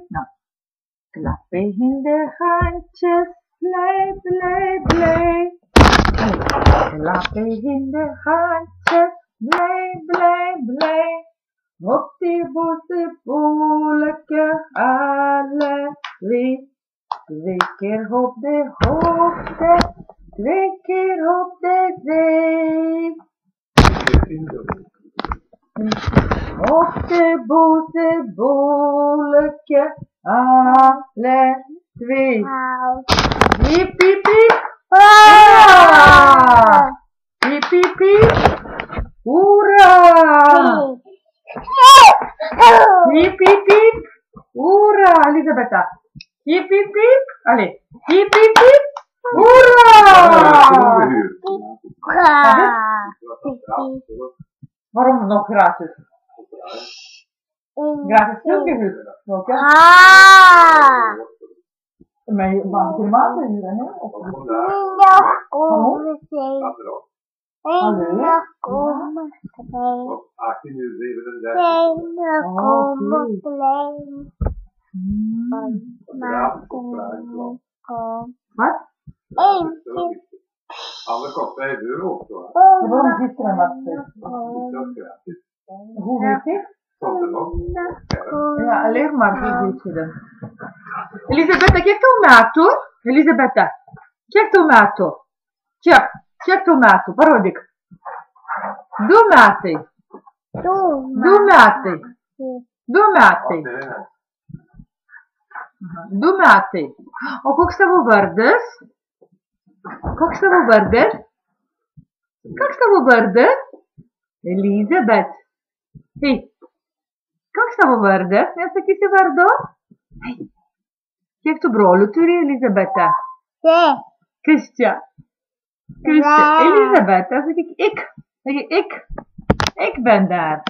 Nou, klappen in de handjes, blij, blij, blij. Klappen in de handjes, blij, blij, blij. Op die boze bolleke, alle twee. 2 keer op de hoogte, 2 keer op de zee. Op de boze bolleke, alle twee. Piep, piep, piep. Hoera! Piep, piep, piep. Hoera! Piep, piep, piep. Hoera, Elisabetta. Piep, piep, piep. Allee. Piep, piep, piep. Hoera! Waarom nog gratis? Gratis filmpjehuur. Welke? Maar helemaal de huur, hè? Wat? Alle kost 5 euro of zo. Waarom gisteren was het? Hoe heet het? Ja, alleen maar hoe heet je dan? Elisabetta, che tomato? Elisabetta, che tomato? Che tomato? Пародик. Домate. Домate. Домate. Домate. O как с тобой verdes? Как с тобой verdes? Как с тобой verdes? Elisabeth. Hey. Как с тобой verdes? Не са ки се verdo? Hey. Как tu brolo tu Elisabetta? Christian. Christian. Elisabetta, zeg ik ben daar.